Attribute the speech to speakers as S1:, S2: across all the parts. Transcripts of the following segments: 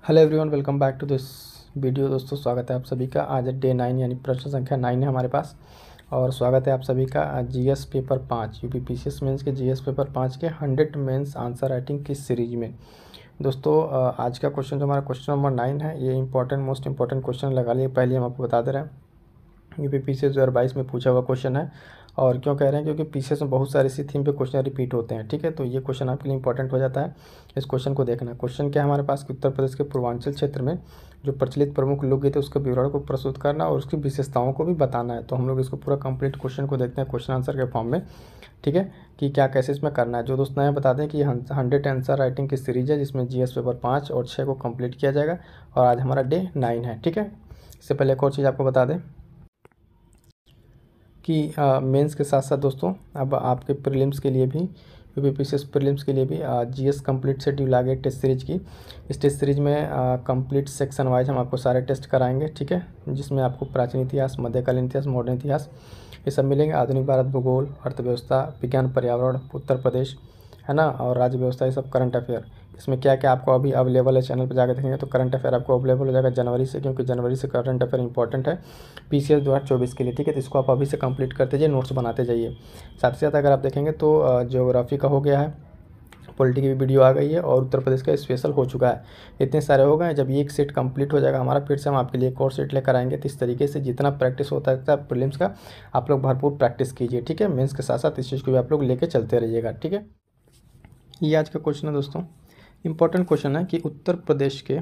S1: Hello everyone, welcome back to this video. दोस्तों, स्वागत है आप सभी का। आज डे 9 यानी प्रश्न संख्या 9 है हमारे पास। और स्वागत है आप सभी का GS paper 5 UP PCS mains के जीएस पेपर 5 के 100 मेंस आंसर राइटिंग की सीरीज में। दोस्तों, आज का क्वेश्चन जो हमारा क्वेश्चन नंबर 9 है, ये इंपॉर्टेंट मोस्ट इंपॉर्टेंट क्वेश्चन लगा लिए। पहले हम आपको बता दे रहे हैं, यूपी पीसीएस 2022 में पूछा हुआ क्वेश्चन है। और क्यों कह रहे हैं, क्योंकि पीसीएस में बहुत सारे इसी थीम पे क्वेश्चन रिपीट होते हैं। ठीक है, तो ये क्वेश्चन आपके लिए इंपॉर्टेंट हो जाता है। इस क्वेश्चन को देखना। क्वेश्चन क्या है हमारे पास कि उत्तर प्रदेश के पूर्वांचल क्षेत्र में जो प्रचलित प्रमुख लोकगीत है उसके विवरण को प्रस्तुत करना और उसकी विशेषताओं को भी बताना है। तो हम लोग इसको पूरा कंप्लीट क्वेश्चन को देखते हैं क्वेश्चन आंसर के फॉर्म में। ठीक है, कि क्या कैसे इसमें करना है। जो दोस्त नए बता दें कि ये 100 आंसर राइटिंग की सीरीज है, जिसमें जीएस पेपर 5 और 6 को कंप्लीट किया जाएगा। और आज हमारा डे 9 है। ठीक है, इससे पहले एक और चीज़ आपको बता दें कि मेंस के साथ साथ दोस्तों अब आपके प्रीलिम्स के लिए भी, यूपी पीसीएस प्रीलिम्स के लिए भी जीएस कंप्लीट शेड्यूल आ गया टेस्ट सीरीज की। इस टेस्ट सीरीज में कंप्लीट सेक्शन वाइज हम आपको सारे टेस्ट कराएंगे। ठीक है, जिसमें आपको प्राचीन इतिहास, मध्यकालीन इतिहास, मॉडर्न इतिहास ये सब मिलेंगे। आधुनिक भारत, भूगोल, अर्थव्यवस्था, विज्ञान, पर्यावरण, उत्तर प्रदेश है ना, और राज्य व्यवस्था, ये सब करंट अफेयर। इसमें क्या क्या आपको अभी अवेलेबल है, चैनल पर जाकर देखेंगे तो करंट अफेयर आपको अवेलेबल हो जाएगा जनवरी से, क्योंकि जनवरी से करंट अफेयर इंपॉर्टेंट है पीसीएस 2024 के लिए। ठीक है, तो इसको आप अभी से कंप्लीट करते जाइए, नोट्स बनाते जाइए। साथ ही साथ अगर आप देखेंगे तो ज्योग्राफी का हो गया है, पॉलिटी की भी वीडियो आ गई है, और उत्तर प्रदेश का स्पेशल हो चुका है। इतने सारे हो गए। जब ये एक सेट कंप्लीट हो जाएगा हमारा, फिर से हम आपके लिए एक और सेट लेकर आएंगे। तो इस तरीके से जितना प्रैक्टिस होता है प्रीलिम्स का, आप लोग भरपूर प्रैक्टिस कीजिए। ठीक है, मेंस के साथ साथ इस चीज़ को भी आप लोग लेके चलते रहिएगा। ठीक है, ये आज का क्वेश्चन है दोस्तों। इंपॉर्टेंट क्वेश्चन है कि उत्तर प्रदेश के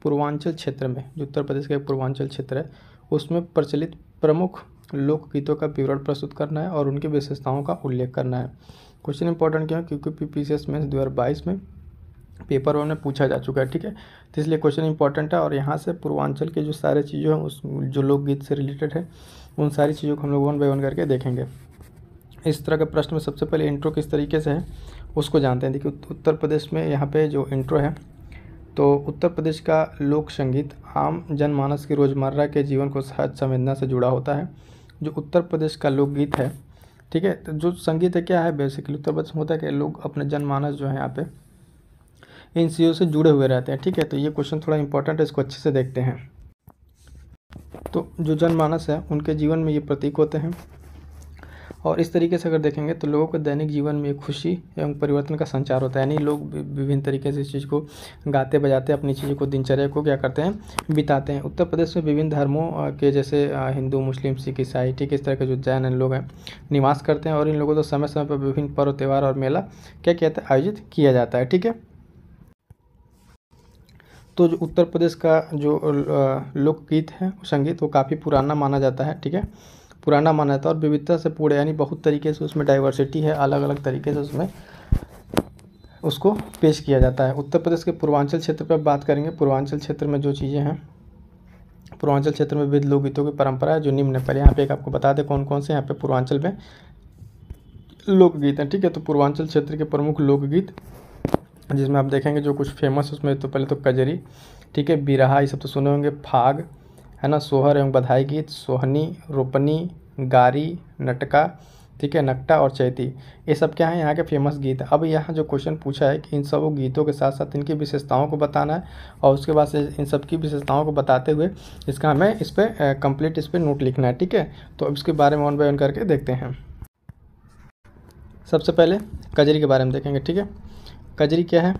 S1: पूर्वांचल क्षेत्र में, जो उत्तर प्रदेश का पूर्वांचल क्षेत्र है, उसमें प्रचलित प्रमुख लोकगीतों का विवरण प्रस्तुत करना है और उनकी विशेषताओं का उल्लेख करना है। क्वेश्चन इंपॉर्टेंट क्यों है, क्योंकि पीसीएस में 2022 में पेपर 1 में पूछा जा चुका है। ठीक है, तो इसलिए क्वेश्चन इंपॉर्टेंट है। और यहाँ से पूर्वांचल के जो सारे चीज़ें हैं, उस जो लोकगीत से रिलेटेड है, उन सारी चीज़ों को हम लोग 1 बाय 1 करके देखेंगे। इस तरह के प्रश्न में सबसे पहले इंट्रो किस तरीके से है उसको जानते हैं। देखिए, उत्तर प्रदेश में यहाँ पे जो इंट्रो है, तो उत्तर प्रदेश का लोक संगीत आम जनमानस की रोज़मर्रा के जीवन को सहज संवेदना से जुड़ा होता है। जो उत्तर प्रदेश का लोकगीत है, ठीक है, तो जो संगीत है क्या है, बेसिकली उत्तर प्रदेश में होता है कि लोग अपने जनमानस जो है यहाँ पे इन चीज़ों से जुड़े हुए रहते हैं। ठीक है, तो ये क्वेश्चन थोड़ा इंपॉर्टेंट है, इसको अच्छे से देखते हैं। तो जो जनमानस है उनके जीवन में ये प्रतीक होते हैं। और इस तरीके से अगर देखेंगे तो लोगों के दैनिक जीवन में खुशी एवं परिवर्तन का संचार होता है। यानी लोग विभिन्न तरीके से इस चीज़ को गाते बजाते अपनी चीज़ों को, दिनचर्या को क्या करते हैं, बिताते हैं। उत्तर प्रदेश में विभिन्न धर्मों के, जैसे हिंदू, मुस्लिम, सिख, ईसाई, ठीक इस तरह के जो जैन लोग हैं निवास करते हैं। और इन लोगों को समय समय पर विभिन्न पर्व, त्यौहार और मेला क्या कहते हैं, आयोजित किया जाता है। ठीक है, तो जो उत्तर प्रदेश का जो लोकगीत है, संगीत, वो काफ़ी पुराना माना जाता है। ठीक है, पुराना माना जाता है और विविधता से पूर्ण, यानी बहुत तरीके से उसमें डाइवर्सिटी है, अलग अलग तरीके से उसमें उसको पेश किया जाता है। उत्तर प्रदेश के पूर्वांचल क्षेत्र पर बात करेंगे। पूर्वांचल क्षेत्र में जो चीज़ें हैं, पूर्वांचल क्षेत्र में विविध लोकगीतों की परंपरा है जो निम्न है। पहले यहाँ पे एक आपको बता दें कौन कौन से यहाँ पे पूर्वांचल में लोकगीत हैं। ठीक है, तो पूर्वांचल क्षेत्र के प्रमुख लोकगीत जिसमें आप देखेंगे जो कुछ फेमस, उसमें तो पहले तो कजरी, ठीक है, बिरहा, ये सब तो सुने होंगे, फाग है ना, सोहर एवं बधाई गीत, सोहनी, रोपनी, गारी, नटका, ठीक है, नकटा और चैती, ये सब क्या है यहाँ के फेमस गीत है। अब यहाँ जो क्वेश्चन पूछा है कि इन सब गीतों के साथ साथ इनकी विशेषताओं को बताना है, और उसके बाद से इन सब की विशेषताओं को बताते हुए इसका हमें इस पर कंप्लीट इस पर नोट लिखना है। ठीक है, तो अब इसके बारे में 1 बाय 1 करके देखते हैं। सबसे पहले कजरी के बारे में देखेंगे। ठीक है, कजरी क्या है,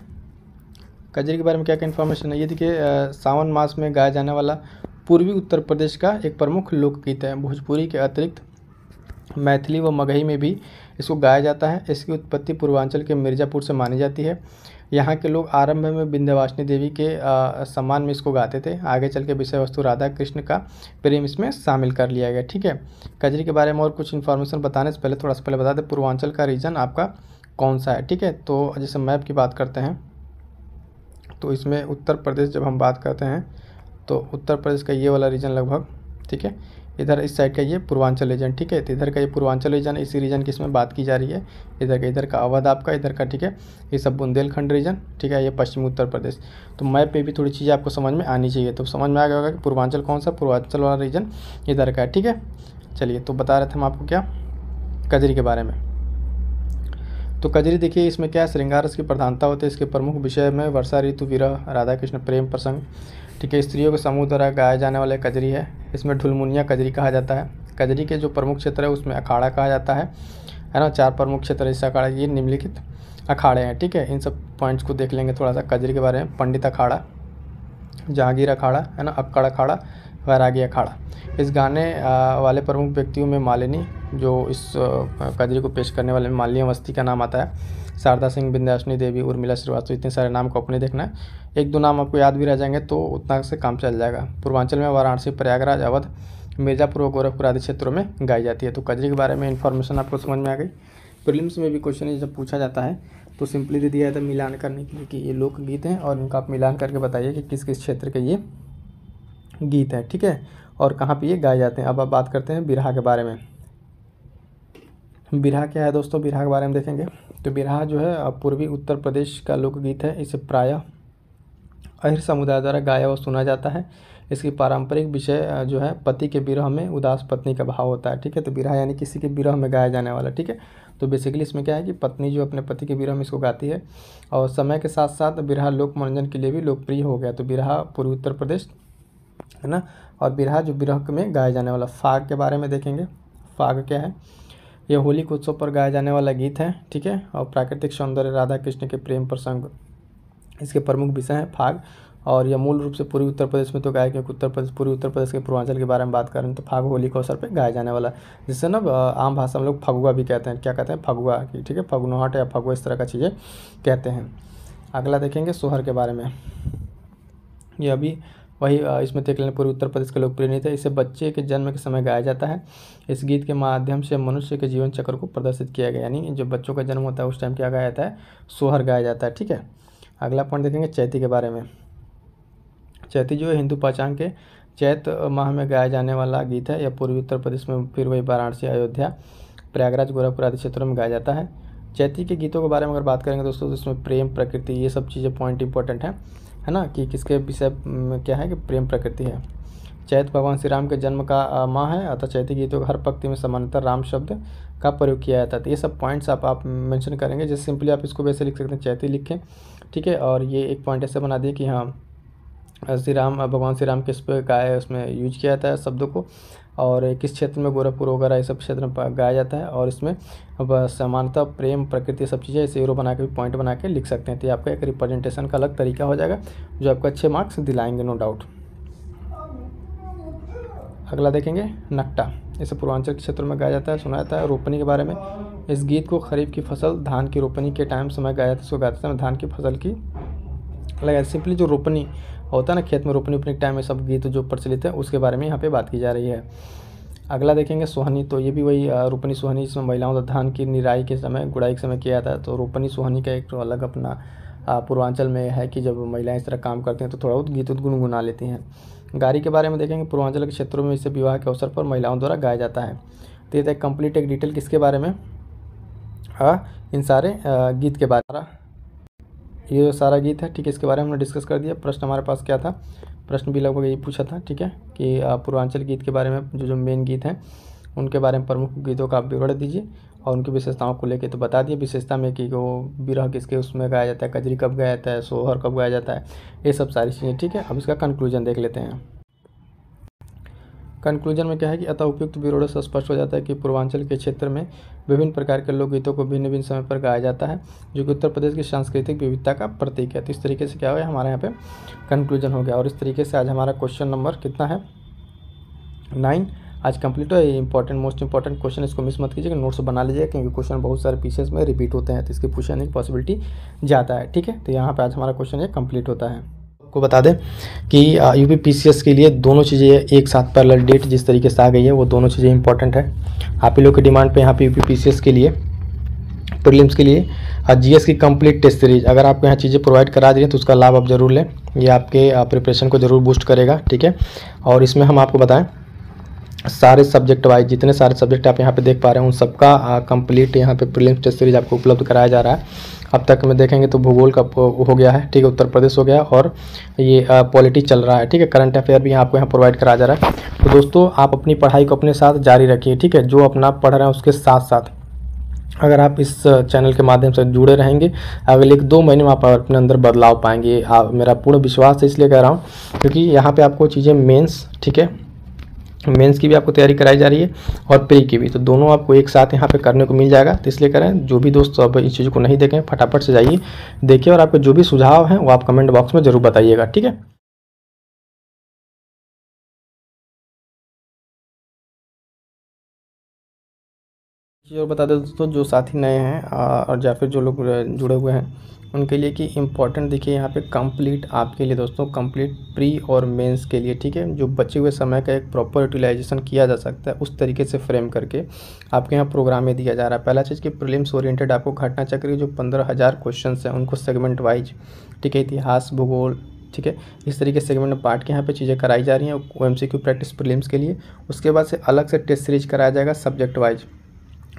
S1: कजरी के बारे में क्या क्या इन्फॉर्मेशन है। ये देखिए, सावन मास में गाया जाने वाला पूर्वी उत्तर प्रदेश का एक प्रमुख लोकगीत है। भोजपुरी के अतिरिक्त मैथिली व मगही में भी इसको गाया जाता है। इसकी उत्पत्ति पूर्वांचल के मिर्ज़ापुर से मानी जाती है। यहाँ के लोग आरंभ में विंध्यवासिनी देवी के सम्मान में इसको गाते थे। आगे चल के विषय वस्तु राधा कृष्ण का प्रेम इसमें शामिल कर लिया गया। ठीक है, कजरी के बारे में और कुछ इन्फॉर्मेशन बताने से पहले थोड़ा सा पहले बता दें पूर्वांचल का रीजन आपका कौन सा है। ठीक है, तो जैसे मैप की बात करते हैं तो इसमें उत्तर प्रदेश जब हम बात करते हैं तो उत्तर प्रदेश का ये वाला रीजन लगभग, ठीक है, इधर इस साइड का ये पूर्वांचल रीजन। ठीक है, तो इधर का ये पूर्वांचल रीजन, इसी रीजन की इसमें बात की जा रही है। इधर का अवध आपका, इधर का, ठीक है, ये सब बुंदेलखंड रीजन। ठीक है, ये पश्चिमी उत्तर प्रदेश। तो मैप पे भी थोड़ी चीज़ें आपको समझ में आनी चाहिए। तो समझ में आ गया होगा कि पूर्वांचल कौन सा, पूर्वांचल वाला रीजन इधर का है। ठीक है, चलिए, तो बता रहे थे हम आपको क्या, कजरी के बारे में। तो कजरी देखिए इसमें क्या है, श्रृंगार रस की प्रधानता होती है। इसके प्रमुख विषय में वर्षा ऋतु, विरह, राधा कृष्ण प्रेम प्रसंग, ठीक है, स्त्रियों के समूह द्वारा गाए जाने वाले कजरी है। इसमें ढुलमुनिया कजरी कहा जाता है। कजरी के जो प्रमुख क्षेत्र है उसमें अखाड़ा कहा जाता है ना। 4 प्रमुख क्षेत्र इस अखाड़ा ये निम्नलिखित अखाड़े हैं, ठीक है। इन सब पॉइंट्स को देख लेंगे थोड़ा सा कजरी के बारे में। पंडित अखाड़ा, जहांगीर अखाड़ा है ना, अक्कड़ अखाड़ा, वैरागी अखाड़ा। इस गाने वाले प्रमुख व्यक्तियों में मालिनी, जो इस कजरी को पेश करने वाले मालिनी अवस्थी का नाम आता है। शारदा सिंह, विंध्याचली देवी, उर्मिला श्रीवास्तव, इतने सारे नाम को अपने देखना है। 1-2 नाम आपको याद भी रह जाएंगे तो उतना से काम चल जाएगा। पूर्वांचल में वाराणसी, प्रयागराज, अवध, मिर्ज़ापुर और गोरखपुर आदि क्षेत्रों में गाई जाती है। तो कजरी के बारे में इन्फॉर्मेशन आपको समझ में आ गई। प्रीलिम्स में भी क्वेश्चन जब पूछा जाता है तो सिंपली दे दिया था मिलान करने के लिए कि ये लोकगीत हैं और इनका आप मिलान करके बताइए कि किस किस क्षेत्र के ये गीत हैं, ठीक है, और कहाँ पे ये गाए जाते हैं। अब आप बात करते हैं बिरहा के बारे में। बिरहा क्या है दोस्तों, बिरहा के बारे में देखेंगे तो बिरहा जो है पूर्वी उत्तर प्रदेश का लोकगीत है। इसे प्रायः अहिर समुदाय द्वारा गाया व सुना जाता है। इसकी पारंपरिक विषय जो है पति के विरह में उदास पत्नी का भाव होता है, ठीक है। तो बिरहा यानी किसी के विरह में गाया जाने वाला, ठीक है। तो बेसिकली इसमें क्या है कि पत्नी जो अपने पति के विरह में इसको गाती है और समय के साथ साथ बिरहा लोक मनोरंजन के लिए भी लोकप्रिय हो गया। तो बिरहा पूर्वी उत्तर प्रदेश है ना, और बिरहा जो विरह में गाया जाने वाला। फाग के बारे में देखेंगे। फाग क्या है, यह होली के उत्सव पर गाया जाने वाला गीत है, ठीक है, और प्राकृतिक सौंदर्य, राधा कृष्ण के प्रेम प्रसंग इसके प्रमुख विषय हैं फाग। और यह मूल रूप से पूर्वी उत्तर प्रदेश में तो गाया, क्योंकि पूर्वी उत्तर प्रदेश के पूर्वांचल के बारे में बात करें तो फाग होली के अवसर पर गाया जाने वाला, जिससे ना आम भाषा में लोग फगुआ भी कहते हैं। क्या कहते हैं, फगुआ की, ठीक है, फगुनहट या फगुआ इस तरह का चीज़ें कहते हैं। अगला देखेंगे सोहर के बारे में। यह भी वही इसमें देख लें पूर्वी उत्तर प्रदेश का लोकप्रिय नृत्य है। इसे बच्चे के जन्म के समय गाया जाता है। इस गीत के माध्यम से मनुष्य के जीवन चक्र को प्रदर्शित किया गया, यानी जो बच्चों का जन्म होता है उस टाइम क्या गाया जाता है, सोहर गाया जाता है, ठीक है। अगला पॉइंट देखेंगे चैती के बारे में। चैती जो है हिंदू पंचांग के चैत माह में गाया जाने वाला गीत है। यह पूर्वी उत्तर प्रदेश में फिर वही वाराणसी, अयोध्या, प्रयागराज, गोरखपुर आदि क्षेत्रों में गाया जाता है। चैती के गीतों के बारे में अगर बात करेंगे दोस्तों तो इसमें प्रेम, प्रकृति, ये सब चीज़ें पॉइंट इंपॉर्टेंट है ना, कि किसके विषय में क्या है कि प्रेम प्रकृति है। चैत भगवान श्री राम के जन्म का माह है, अतः चैती गीतों हर पंक्ति में सामान्यतः राम शब्द का प्रयोग किया जाता है। तो ये सब पॉइंट्स आप मेंशन करेंगे। जैसे सिंपली आप इसको वैसे लिख सकते हैं, चैती लिखें, ठीक है। और ये एक पॉइंट ऐसे बना दिए कि हाँ भगवान श्री राम किस पे गाया है, उसमें यूज किया जाता है शब्दों को, और किस क्षेत्र में गोरखपुर वगैरह ये सब क्षेत्र में गाया जाता है, और इसमें समानता, प्रेम, प्रकृति सब चीज़ें इसे एरो बना के भी पॉइंट बना के लिख सकते हैं। तो आपका एक रिप्रेजेंटेशन का अलग तरीका हो जाएगा जो आपको अच्छे मार्क्स दिलाएंगे, नो डाउट। अगला देखेंगे नकटा। इसे पूर्वांचल के क्षेत्र में गाया जाता है, सुना जाता है। रोपनी के बारे में, इस गीत को खरीफ की फसल धान की रोपनी के टाइम समय गाया जाता है। इसको गाते समय धान की फसल की लगा, सिंपली जो रोपनी होता है ना, खेत में रोपनी के टाइम में सब गीत जो प्रचलित है उसके बारे में यहाँ पे बात की जा रही है। अगला देखेंगे सोहनी। तो ये भी वही रोपनी सोहनी, इसमें महिलाओं का धान की निराई के समय, गुड़ाई के समय किया जाता है। तो रोपनी सोहनी का एक तो अलग अपना पूर्वांचल में है कि जब महिलाएं इस तरह काम करती हैं तो थोड़ा बहुत गीत गुनगुना लेती हैं। गारी के बारे में देखेंगे। पूर्वांचल के क्षेत्रों में इसे विवाह के अवसर पर महिलाओं द्वारा गाया जाता है। तो ये कंप्लीट एक डिटेल किसके बारे में, इन सारे गीत के बारे में, ये जो सारा गीत है, ठीक है, इसके बारे में हमने डिस्कस कर दिया। प्रश्न हमारे पास क्या था, प्रश्न भी लगभग यही पूछा था, ठीक है, कि पूर्वांचल गीत के बारे में जो मेन गीत हैं उनके बारे में प्रमुख गीतों का आप विवरण दीजिए और उनकी विशेषताओं को लेके तो बता दिए। विशेषता में कि वो विरह किसके उसमें गाया जाता है, कजरी कब गाया जाता है, सोहर कब गाया जाता है, ये सब सारी चीज़ें, ठीक है। अब इसका कंक्लूजन देख लेते हैं। कंक्लूजन में क्या है कि अतः उपयुक्त विवरण से स्पष्ट हो जाता है कि पूर्वांचल के क्षेत्र में विभिन्न प्रकार के लोकगीतों को भिन्न भिन्न समय पर गाया जाता है, जो कि उत्तर प्रदेश की सांस्कृतिक विविधता का प्रतीक है। तो इस तरीके से क्या हुआ, हमारे यहाँ पे कंक्लूजन हो गया। और इस तरीके से आज हमारा क्वेश्चन नंबर कितना है, 9 आज कंप्लीट हो। ये इंपॉर्टेंट, मोस्ट इंपॉर्टेंट क्वेश्चन, इसको मिस मत कीजिएगा, नोट्स बना लीजिएगा, क्योंकि क्वेश्चन बहुत सारे पीसेस में रिपीट होते हैं तो इसके पूछने की पॉसिबिलिटी ज़्यादा है, ठीक है। तो यहाँ पे आज हमारा क्वेश्चन ये कंप्लीट होता है। आपको बता दें कि यूपी पीसीएस के लिए दोनों चीज़ें एक साथ पैरेलल डेट जिस तरीके से आ गई है वो दोनों चीज़ें इंपॉर्टेंट है। आप ही लोग की डिमांड पे यहाँ पे यूपी पीसीएस के लिए प्रीलिम्स के लिए जीएस की कंप्लीट टेस्ट सीरीज अगर आपको यहाँ चीज़ें प्रोवाइड करा दी हैं तो उसका लाभ आप ज़रूर लें, ये आपके प्रिपरेशन को ज़रूर बूस्ट करेगा, ठीक है। और इसमें हम आपको बताएं सारे सब्जेक्ट वाइज जितने सारे सब्जेक्ट आप यहाँ पे देख पा रहे हैं उन सबका कंप्लीट यहाँ पे प्रीलिम्स टेस्ट सीरीज आपको उपलब्ध कराया जा रहा है। अब तक में देखेंगे तो भूगोल का हो गया है, ठीक है, उत्तर प्रदेश हो गया, और ये पॉलिटी चल रहा है, ठीक है, करंट अफेयर भी आपको यहाँ प्रोवाइड कराया जा रहा है। तो दोस्तों आप अपनी पढ़ाई को अपने साथ जारी रखिए, ठीक है, जो अपना पढ़ रहे हैं उसके साथ साथ अगर आप इस चैनल के माध्यम से जुड़े रहेंगे, अगले 1-2 महीने में आप अपने अंदर बदलाव पाएंगे। मेरा पूरा विश्वास है, इसलिए कह रहा हूँ क्योंकि यहाँ पे आपको चीज़ें मेंस, ठीक है, मेंस की भी आपको तैयारी कराई जा रही है और प्री की भी, तो दोनों आपको एक साथ यहाँ पे करने को मिल जाएगा। तो इसलिए करें, जो भी दोस्त अब इस चीज़ को नहीं देखें फटाफट से जाइए देखिए, और आपके जो भी सुझाव हैं वो आप कमेंट बॉक्स में ज़रूर बताइएगा, ठीक है। चीज़ और बता दें दोस्तों, जो साथी नए हैं और या फिर जो लोग जुड़े हुए हैं उनके लिए कि इम्पॉर्टेंट देखिए यहाँ पे कंप्लीट आपके लिए दोस्तों, कंप्लीट प्री और मेंस के लिए, ठीक है, जो बचे हुए समय का एक प्रॉपर यूटिलाइजेशन किया जा सकता है उस तरीके से फ्रेम करके आपके यहाँ प्रोग्राम में दिया जा रहा है। पहला चीज़ कि प्रीलिम्स ओरिएंटेड आपको घटना चक्र जो 15,000 क्वेश्चन हैं उनको सेगमेंट वाइज, ठीक है, इतिहास, भूगोल, ठीक है, इस तरीके से सेगमेंट में बांट के यहाँ पे चीज़ें कराई जा रही हैं OMCQ प्रैक्टिस प्रीलिम्स के लिए। उसके बाद से अलग से टेस्ट सीरीज कराया जाएगा सब्जेक्ट वाइज,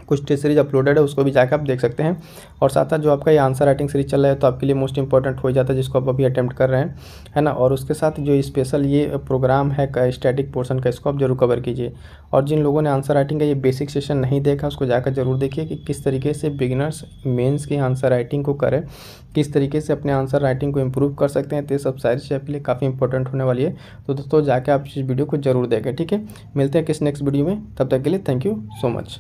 S1: कुछ टेस्ट सीरीज अपलोडेड है, उसको भी जाकर आप देख सकते हैं। और साथ साथ जो आपका ये आंसर राइटिंग सीरीज चल रहा है तो आपके लिए मोस्ट इंपॉर्टेंट हो जाता है, जिसको आप अभी अटेम्प्ट कर रहे हैं, है ना। और उसके साथ जो स्पेशल ये प्रोग्राम है का स्टैटिक पोर्शन का, इसको आप जरूर कवर कीजिए। और जिन लोगों ने आंसर राइटिंग का ये बेसिक सेशन नहीं देखा उसको जाकर जरूर देखिए कि किस तरीके से बिगिनर्स मेंस की आंसर राइटिंग को करें, किस तरीके से अपने आंसर राइटिंग को इम्प्रूव कर सकते हैं। तो ये सब सारी चीज़ आपके लिए काफ़ी इंपॉर्टेंट होने वाली है। तो दोस्तों जाके आप इस वीडियो को जरूर देखें, ठीक है। मिलते हैं किस नेक्स्ट वीडियो में, तब तक के लिए थैंक यू सो मच।